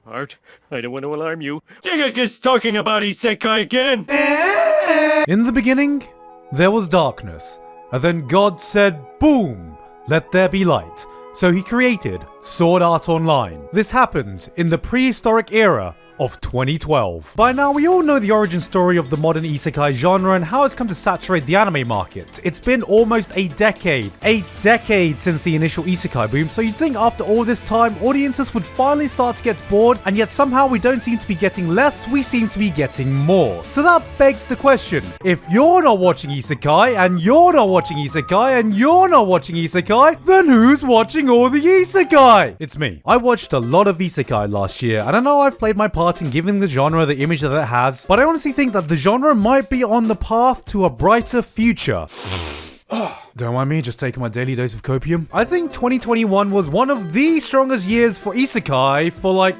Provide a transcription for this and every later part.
Art, I don't want to alarm you. Gigguk is talking about Isekai again! In the beginning, there was darkness, and then God said, boom, let there be light. So he created Sword Art Online. This happened in the prehistoric era of 2012. By now, we all know the origin story of the modern isekai genre and how it's come to saturate the anime market. It's been almost a decade since the initial isekai boom, so you'd think after all this time, audiences would finally start to get bored, and yet somehow we don't seem to be getting less, we seem to be getting more. So that begs the question, if you're not watching isekai, and you're not watching isekai, and you're not watching isekai, then who's watching all the isekai? It's me. I watched a lot of isekai last year, and I know I've played my part in giving the genre the image that it has, but I honestly think that the genre might be on the path to a brighter future. Don't mind me, just taking my daily dose of copium. I think 2021 was one of the strongest years for isekai for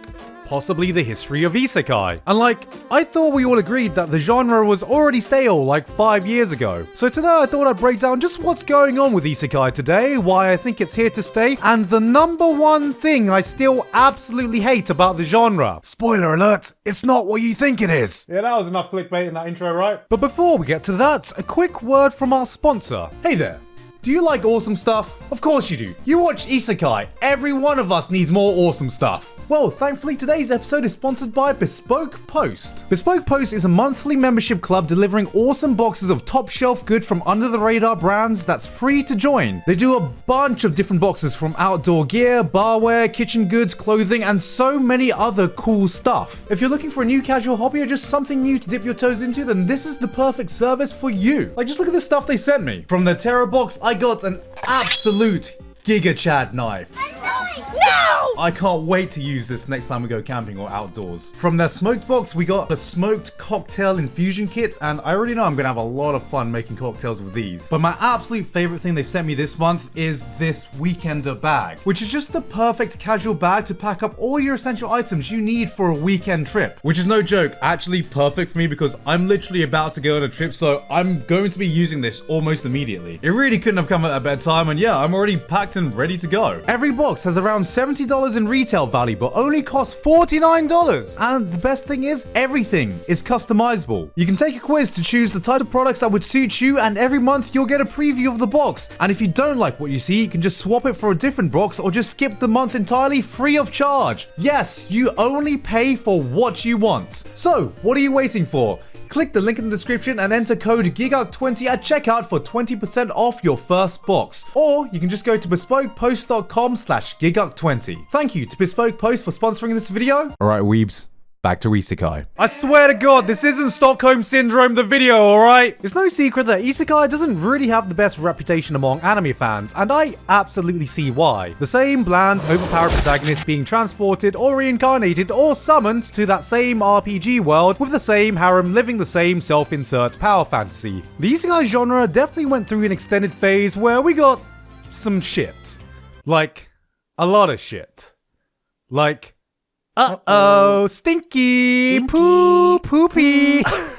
possibly the history of isekai. And I thought we all agreed that the genre was already stale 5 years ago. So today I thought I'd break down just what's going on with isekai today, why I think it's here to stay, and the number one thing I still absolutely hate about the genre. Spoiler alert, it's not what you think it is. Yeah, that was enough clickbait in that intro, right? But before we get to that, a quick word from our sponsor. Hey there. Do you like awesome stuff? Of course you do. You watch isekai. Every one of us needs more awesome stuff. Well, thankfully today's episode is sponsored by Bespoke Post. Bespoke Post is a monthly membership club delivering awesome boxes of top shelf good from under the radar brands that's free to join. They do a bunch of different boxes from outdoor gear, barware, kitchen goods, clothing, and so many other cool stuff. If you're looking for a new casual hobby or just something new to dip your toes into, then this is the perfect service for you. Just look at the stuff they sent me. From the Terra box, I got an absolute Giga Chad knife. No! I can't wait to use this next time we go camping or outdoors. From their smoked box, we got a smoked cocktail infusion kit, and I already know I'm gonna have a lot of fun making cocktails with these. But my absolute favorite thing they've sent me this month is this weekender bag, which is just the perfect casual bag to pack up all your essential items you need for a weekend trip. Which is no joke, actually perfect for me because I'm literally about to go on a trip, so I'm going to be using this almost immediately. It really couldn't have come at a better time, and yeah, I'm already packed and ready to go. Every box has around $70 in retail value, but only costs $49. And the best thing is, everything is customizable. You can take a quiz to choose the type of products that would suit you, and every month you'll get a preview of the box. And if you don't like what you see, you can just swap it for a different box or just skip the month entirely free of charge. Yes, you only pay for what you want. So, what are you waiting for? Click the link in the description and enter code GIGGUK20 at checkout for 20% off your first box. Or you can just go to bespokepost.com/GIGGUK20. Thank you to Bespoke Post for sponsoring this video. Alright, weebs. Back to isekai. I swear to God, this isn't Stockholm Syndrome the video, alright? It's no secret that isekai doesn't really have the best reputation among anime fans, and I absolutely see why. The same bland, overpowered protagonist being transported or reincarnated or summoned to that same RPG world with the same harem living the same self-insert power fantasy. The isekai genre definitely went through an extended phase where we got some shit. A lot of shit. Uh-oh, stinky, poopy. I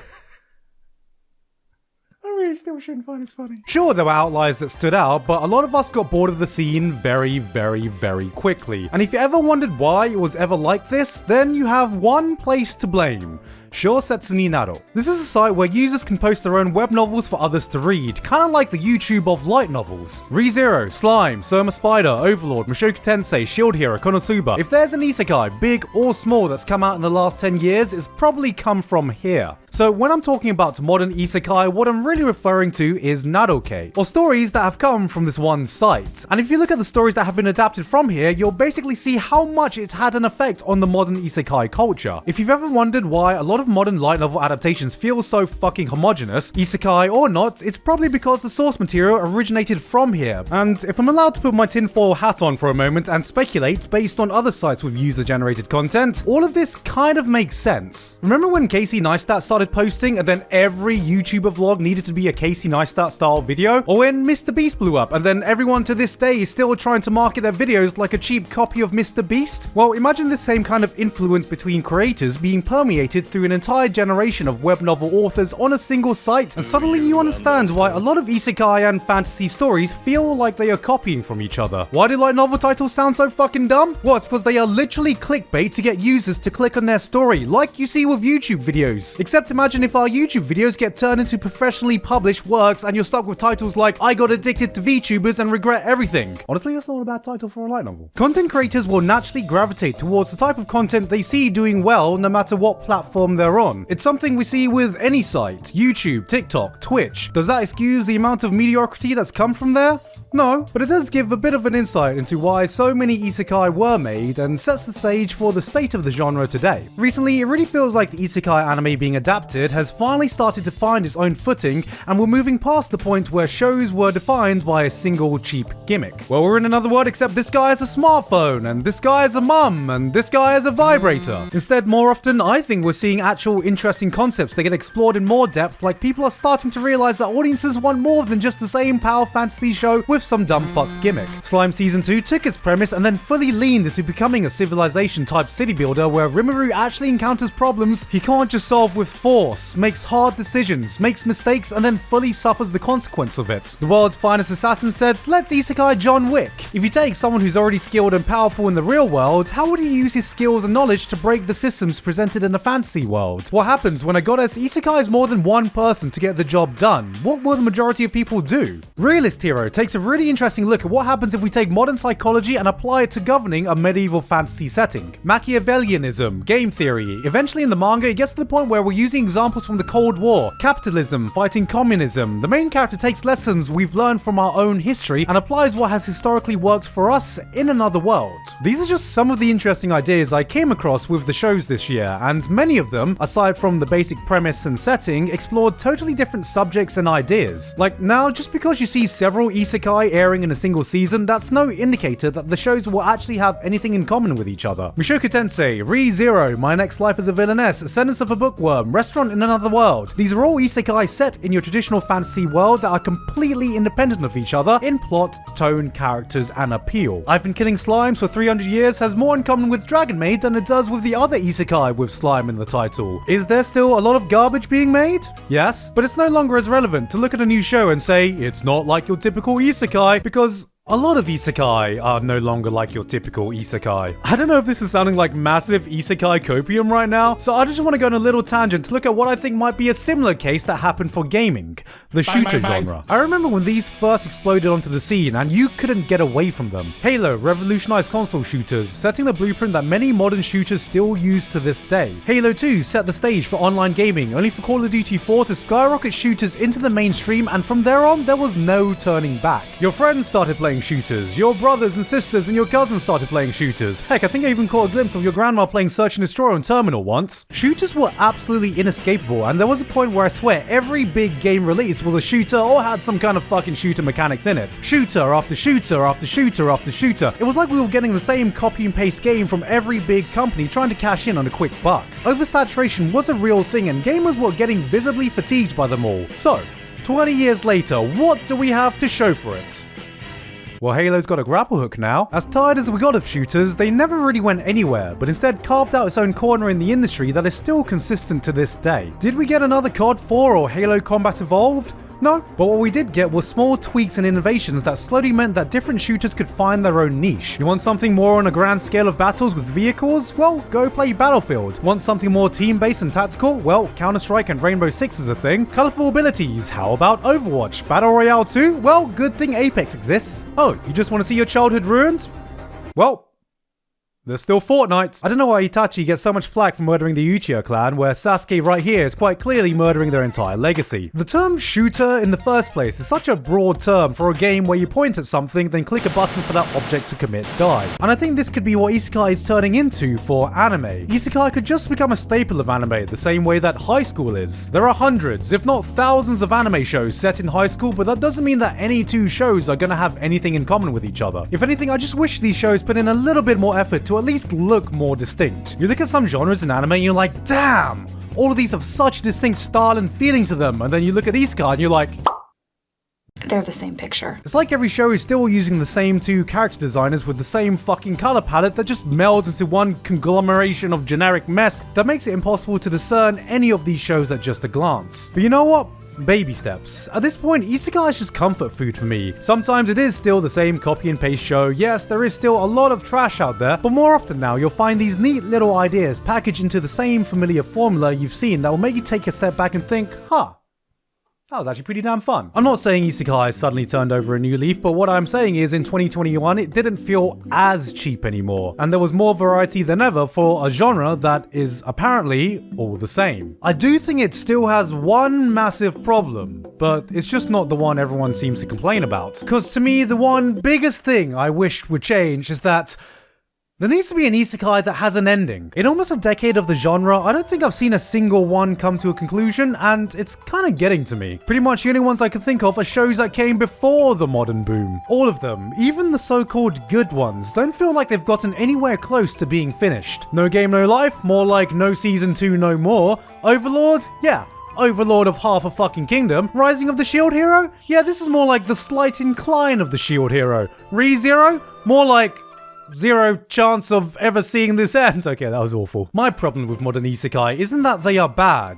really still shouldn't find this funny. Sure, there were outliers that stood out, but a lot of us got bored of the scene very, very, very quickly. And if you ever wondered why it was ever like this, then you have one place to blame. Shousetsu ni Naro. This is a site where users can post their own web novels for others to read, kind of like the YouTube of light novels. ReZero, Slime, Soma Spider, Overlord, Mushoku Tensei, Shield Hero, Konosuba. If there's an isekai, big or small, that's come out in the last 10 years, it's probably come from here. So when I'm talking about modern isekai, what I'm really referring to is Naroke, or stories that have come from this one site. And if you look at the stories that have been adapted from here, you'll basically see how much it's had an effect on the modern isekai culture. If you've ever wondered why a lot of modern light novel adaptations feel so fucking homogenous, isekai or not, it's probably because the source material originated from here. And if I'm allowed to put my tinfoil hat on for a moment and speculate based on other sites with user-generated content, all of this kind of makes sense. Remember when Casey Neistat started posting and then every YouTuber vlog needed to be a Casey Neistat style video? Or when Mr. Beast blew up and then everyone to this day is still trying to market their videos like a cheap copy of Mr. Beast? Well, imagine the same kind of influence between creators being permeated through an entire generation of web novel authors on a single site, and suddenly you understand why a lot of isekai and fantasy stories feel like they are copying from each other. Why do light novel titles sound so fucking dumb? Well, it's because they are literally clickbait to get users to click on their story, like you see with YouTube videos. Except imagine if our YouTube videos get turned into professionally published works and you're stuck with titles like I got addicted to VTubers and regret everything. Honestly, that's not a bad title for a light novel. Content creators will naturally gravitate towards the type of content they see doing well no matter what platform they're on. It's something we see with any site, YouTube, TikTok, Twitch. Does that excuse the amount of mediocrity that's come from there? No, but it does give a bit of an insight into why so many isekai were made and sets the stage for the state of the genre today. Recently, it really feels like the isekai anime being adapted has finally started to find its own footing, and we're moving past the point where shows were defined by a single cheap gimmick. Well, we're in another world, except this guy has a smartphone, and this guy has a mum, and this guy has a vibrator. Instead, more often, I think we're seeing actual interesting concepts that get explored in more depth, like people are starting to realize that audiences want more than just the same power fantasy show with some dumb fuck gimmick. Slime Season 2 took its premise and then fully leaned into becoming a civilization type city builder where Rimuru actually encounters problems he can't just solve with force, makes hard decisions, makes mistakes, and then fully suffers the consequence of it. The world's finest assassin said, let's isekai John Wick. If you take someone who's already skilled and powerful in the real world, how would he use his skills and knowledge to break the systems presented in the fantasy world? What happens when a goddess isekais more than one person to get the job done? What will the majority of people do? Realist Hero takes a really interesting look at what happens if we take modern psychology and apply it to governing a medieval fantasy setting. Machiavellianism, game theory. Eventually in the manga, it gets to the point where we're using examples from the Cold War, capitalism fighting communism. The main character takes lessons we've learned from our own history and applies what has historically worked for us in another world. These are just some of the interesting ideas I came across with the shows this year, and many of them, aside from the basic premise and setting, explored totally different subjects and ideas. Like now, just because you see several isekai airing in a single season, that's no indicator that the shows will actually have anything in common with each other. Mushoku Tensei, Re:Zero, My Next Life as a Villainess, Sentence of a Bookworm, Restaurant in Another World. These are all isekai set in your traditional fantasy world that are completely independent of each other in plot, tone, characters, and appeal. I've Been Killing Slimes for 300 Years has more in common with Dragon Maid than it does with the other isekai with slime in the title. Is there still a lot of garbage being made? Yes, but it's no longer as relevant to look at a new show and say, it's not like your typical isekai, because a lot of isekai are no longer like your typical isekai. I don't know if this is sounding like massive isekai copium right now, so I just want to go on a little tangent to look at what I think might be a similar case that happened for gaming, the shooter genre. I remember when these first exploded onto the scene and you couldn't get away from them. Halo revolutionized console shooters, setting the blueprint that many modern shooters still use to this day. Halo 2 set the stage for online gaming, only for Call of Duty 4 to skyrocket shooters into the mainstream, and from there on, there was no turning back. Your friends started playing shooters, your brothers and sisters and your cousins started playing shooters. Heck, I think I even caught a glimpse of your grandma playing Search and Destroy on Terminal once. Shooters were absolutely inescapable, and there was a point where I swear every big game release was a shooter or had some kind of fucking shooter mechanics in it. Shooter after shooter after shooter after shooter. It was like we were getting the same copy and paste game from every big company trying to cash in on a quick buck. Oversaturation was a real thing, and gamers were getting visibly fatigued by them all. So, 20 years later, what do we have to show for it? Well, Halo's got a grapple hook now. As tired as we got of shooters, they never really went anywhere, but instead carved out its own corner in the industry that is still consistent to this day. Did we get another COD 4 or Halo Combat Evolved? No, but what we did get was small tweaks and innovations that slowly meant that different shooters could find their own niche. You want something more on a grand scale of battles with vehicles? Well, go play Battlefield. Want something more team-based and tactical? Well, Counter-Strike and Rainbow Six is a thing. Colorful abilities? How about Overwatch? Battle Royale 2? Well, good thing Apex exists. Oh, you just want to see your childhood ruined? Well, there's still Fortnite. I don't know why Itachi gets so much flack for murdering the Uchiha clan, where Sasuke right here is quite clearly murdering their entire legacy. The term shooter in the first place is such a broad term for a game where you point at something, then click a button for that object to commit die. And I think this could be what Isekai is turning into for anime. Isekai could just become a staple of anime the same way that high school is. There are hundreds, if not thousands of anime shows set in high school, but that doesn't mean that any two shows are gonna have anything in common with each other. If anything, I just wish these shows put in a little bit more effort to at least look more distinct. You look at some genres in anime and you're like, damn, all of these have such distinct style and feeling to them, and then you look at Isekai and you're like, they're the same picture. It's like every show is still using the same two character designers with the same fucking color palette that just melds into one conglomeration of generic mess that makes it impossible to discern any of these shows at just a glance. But you know what? Baby steps. At this point, Isekai is just comfort food for me. Sometimes it is still the same copy and paste show. Yes, there is still a lot of trash out there, but more often now you'll find these neat little ideas packaged into the same familiar formula you've seen that will make you take a step back and think, huh, that was actually pretty damn fun. I'm not saying Isekai suddenly turned over a new leaf, but what I'm saying is in 2021 it didn't feel as cheap anymore, and there was more variety than ever for a genre that is apparently all the same. I do think it still has one massive problem, but it's just not the one everyone seems to complain about. Because to me, the one biggest thing I wish would change is that there needs to be an isekai that has an ending. In almost a decade of the genre, I don't think I've seen a single one come to a conclusion, and it's kind of getting to me. Pretty much the only ones I can think of are shows that came before the modern boom. All of them, even the so-called good ones, don't feel like they've gotten anywhere close to being finished. No Game No Life, more like no season 2 no more. Overlord? Yeah. Overlord of half a fucking kingdom. Rising of the Shield Hero? Yeah, this is more like the slight incline of the Shield Hero. ReZero? More like zero chance of ever seeing this end. Okay, that was awful. My problem with modern isekai isn't that they are bad.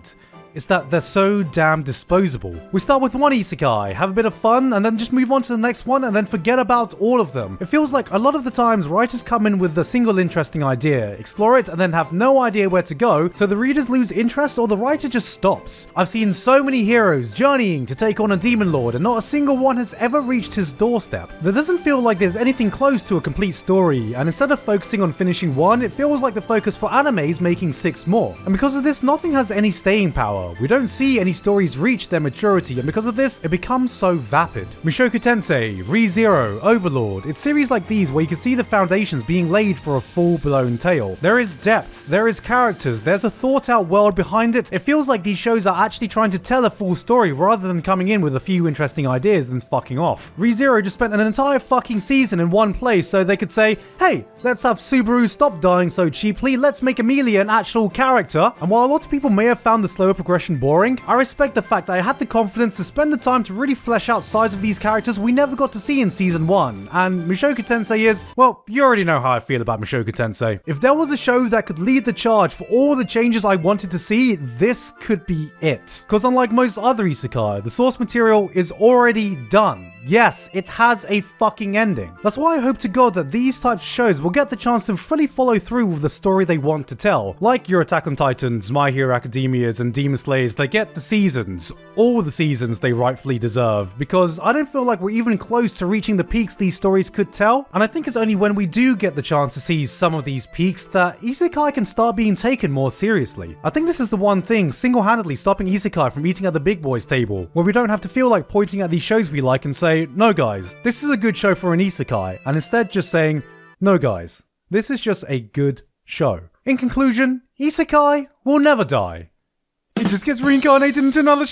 It's that they're so damn disposable. We start with one isekai, have a bit of fun, and then just move on to the next one, and then forget about all of them. It feels like a lot of the times writers come in with a single interesting idea, explore it, and then have no idea where to go, so the readers lose interest or the writer just stops. I've seen so many heroes journeying to take on a demon lord, and not a single one has ever reached his doorstep. There doesn't feel like there's anything close to a complete story, and instead of focusing on finishing one, it feels like the focus for anime is making 6 more. And because of this, nothing has any staying power. We don't see any stories reach their maturity, and because of this, it becomes so vapid. Mushoku Tensei, ReZero, Overlord, it's series like these where you can see the foundations being laid for a full-blown tale. There is depth, there is characters, there's a thought-out world behind it. It feels like these shows are actually trying to tell a full story rather than coming in with a few interesting ideas and fucking off. ReZero just spent an entire fucking season in one place so they could say, hey, let's have Subaru stop dying so cheaply, let's make Amelia an actual character. And while a lot of people may have found the slower progression boring, I respect the fact that I had the confidence to spend the time to really flesh out sides of these characters we never got to see in season 1. And Mushoku Tensei is, well, you already know how I feel about Mushoku Tensei. If there was a show that could lead the charge for all the changes I wanted to see, this could be it. Because unlike most other isekai, the source material is already done. Yes, it has a fucking ending. That's why I hope to God that these types of shows will get the chance to fully follow through with the story they want to tell. Like your Attack on Titans, My Hero Academias, and Demon Slayers, they get the seasons. All the seasons they rightfully deserve, because I don't feel like we're even close to reaching the peaks these stories could tell, and I think it's only when we do get the chance to see some of these peaks that isekai can start being taken more seriously. I think this is the one thing single-handedly stopping isekai from eating at the big boys table, where we don't have to feel like pointing at these shows we like and say, no guys, this is a good show for an isekai, and instead just saying, no guys, this is just a good show. In conclusion, isekai will never die. It just gets reincarnated into another